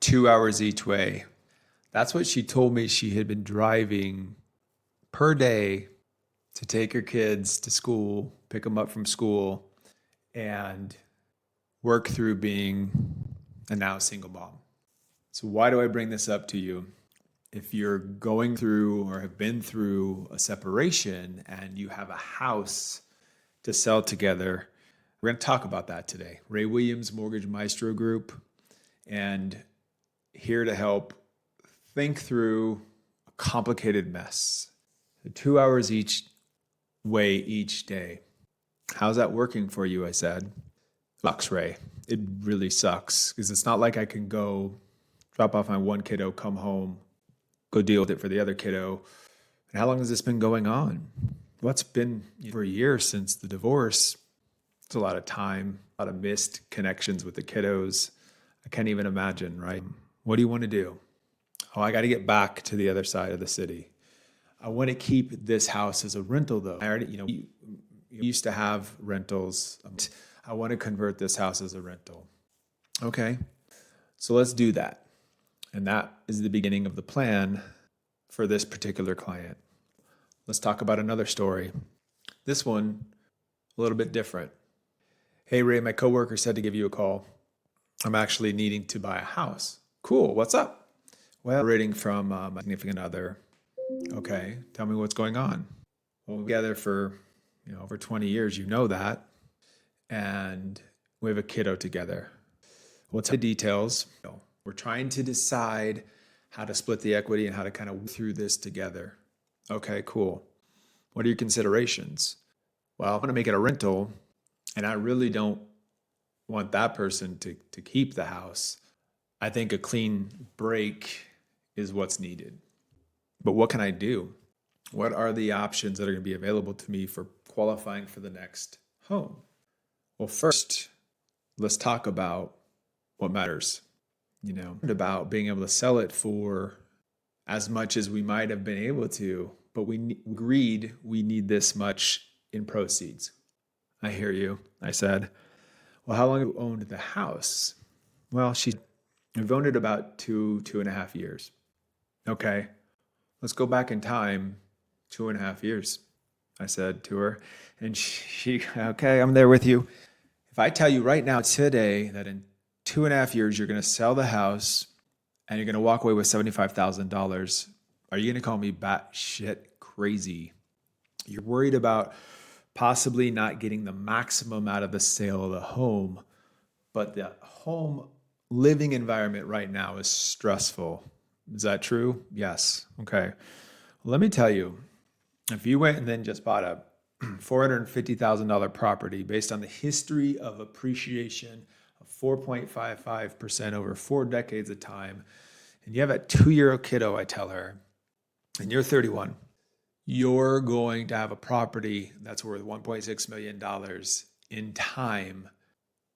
2 hours each way. That's what she told me she had been driving per day to take her kids to school, pick them up from school, and work through being a now single mom. So why do I bring this up to you? If you're going through or have been through a separation and you have a house to sell together, we're going to talk about that today. Ray Williams Mortgage Maestro Group, and here to help think through a complicated mess. 2 hours each way each day. How's that working for you? I said. Sucks, Ray. It really sucks because it's not like I can go drop off my one kiddo, come home, go deal with it for the other kiddo. And how long has this been going on? What's been for a year since the divorce? It's a lot of time, a lot of missed connections with the kiddos. I can't even imagine, right? What do you want to do? Oh, I got to get back to the other side of the city. I want to keep this house as a rental, though. I already, you used to have rentals. I want to convert this house as a rental. Okay, so let's do that. And that is the beginning of the plan for this particular client. Let's talk about another story. This one, a little bit different. Hey, Ray, my coworker said to give you a call. I'm actually needing to buy a house. Cool, what's up? Well, rating from my significant other. Okay, tell me what's going on. Well, we're together for over 20 years, you know that. And we have a kiddo together. What's the details? We're trying to decide how to split the equity and how to kind of work through this together. Okay, cool. What are your considerations? Well, I want to make it a rental, and I really don't want that person to keep the house. I think a clean break is what's needed. But what can I do? What are the options that are going to be available to me for qualifying for the next home? Well, first, let's talk about what matters. About being able to sell it for as much as we might have been able to, but we agreed we need this much in proceeds. I hear you, I said. Well, how long have you owned the house? Well, we've owned it about 2.5 years. Okay, let's go back in time 2.5 years, I said to her. And she, okay, I'm there with you. If I tell you right now today that in 2.5 years, you're going to sell the house and you're going to walk away with $75,000. Are you going to call me batshit crazy? You're worried about possibly not getting the maximum out of the sale of the home, but the home living environment right now is stressful. Is that true? Yes. Okay. Well, let me tell you, if you went and then just bought a $450,000 property based on the history of appreciation 4.55% over 4 decades of time, and you have a 2-year-old kiddo, I tell her, and you're 31, you're going to have a property that's worth $1.6 million in time.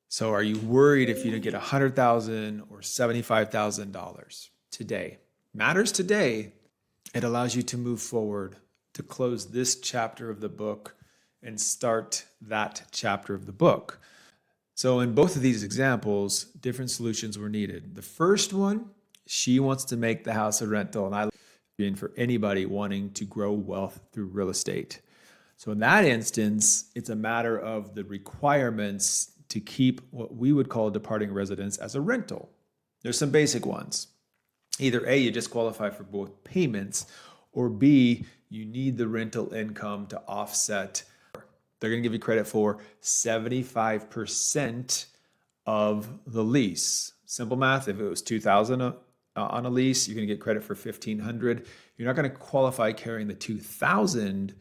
So are you worried if you don't get $100,000 or $75,000 today? Matters today. It allows you to move forward, to close this chapter of the book and start that chapter of the book. So in both of these examples, different solutions were needed. The first one, she wants to make the house a rental, and I mean for anybody wanting to grow wealth through real estate. So in that instance, it's a matter of the requirements to keep what we would call a departing residence as a rental. There's some basic ones. Either A, you just qualify for both payments, or B, you need the rental income to offset. They're going to give you credit for 75% of the lease. Simple math, if it was $2,000 on a lease, you're going to get credit for $1,500. You're not going to qualify carrying the $2,000,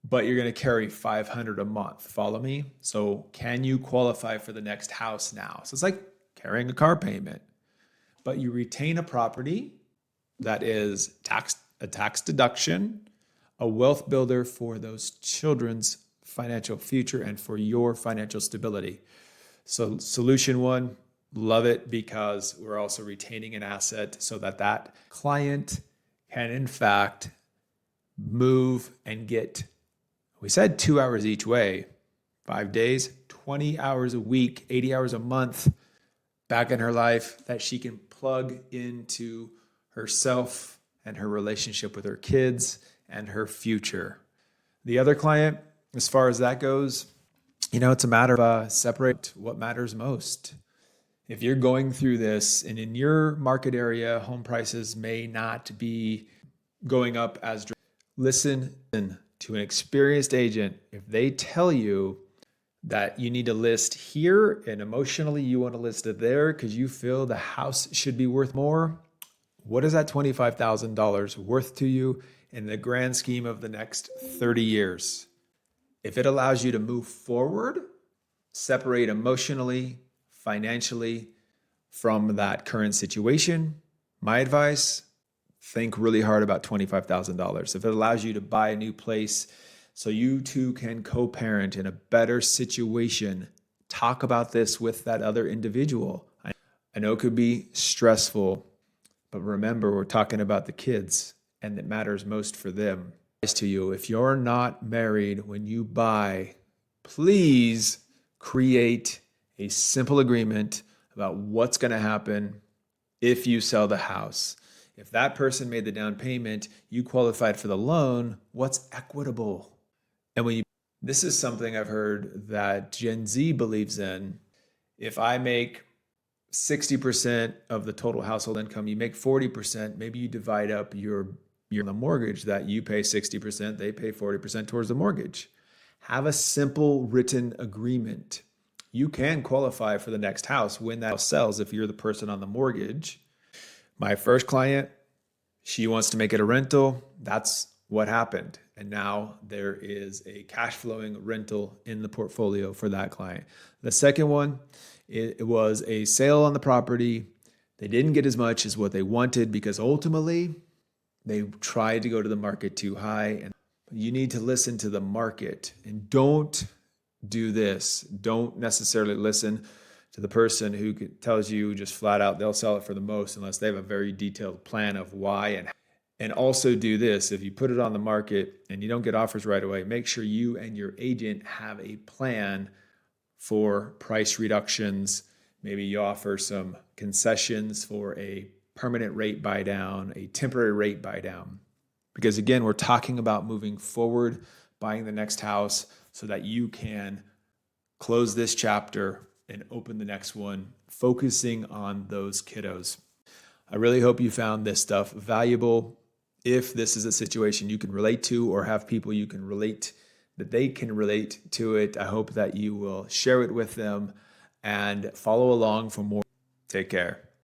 but you're going to carry $500 a month. Follow me? So can you qualify for the next house now? So it's like carrying a car payment, but you retain a property that is a tax deduction, a wealth builder for those children's financial future and for your financial stability. So solution one, love it because we're also retaining an asset so that client can in fact move and get, we said 2 hours each way, 5 days, 20 hours a week, 80 hours a month back in her life that she can plug into herself and her relationship with her kids and her future. The other client, as far as that goes, it's a matter of separate what matters most. If you're going through this and in your market area, home prices may not be going up as listen to an experienced agent. If they tell you that you need to list here and emotionally you want to list it there because you feel the house should be worth more, what is that $25,000 worth to you in the grand scheme of the next 30 years? If it allows you to move forward, separate emotionally, financially from that current situation, my advice, think really hard about $25,000. If it allows you to buy a new place so you two can co-parent in a better situation, talk about this with that other individual. I know it could be stressful, but remember, we're talking about the kids and it matters most for them. To you, if you're not married when you buy, please create a simple agreement about what's going to happen if you sell the house. If that person made the down payment, you qualified for the loan, what's equitable? And this is something I've heard that Gen Z believes in. If I make 60% of the total household income, you make 40%, maybe you divide up your the mortgage that you pay 60%, they pay 40% towards the mortgage. Have a simple written agreement. You can qualify for the next house when that house sells if you're the person on the mortgage. My first client, she wants to make it a rental. That's what happened. And now there is a cash flowing rental in the portfolio for that client. The second one, it was a sale on the property. They didn't get as much as what they wanted because ultimately they tried to go to the market too high. And you need to listen to the market and don't do this. Don't necessarily listen to the person who tells you just flat out they'll sell it for the most unless they have a very detailed plan of why. And also do this. If you put it on the market and you don't get offers right away, make sure you and your agent have a plan for price reductions. Maybe you offer some concessions for a permanent rate buy down, a temporary rate buy down. Because again, we're talking about moving forward, buying the next house so that you can close this chapter and open the next one, focusing on those kiddos. I really hope you found this stuff valuable. If this is a situation you can relate to or have people you can relate, that they can relate to it, I hope that you will share it with them and follow along for more. Take care.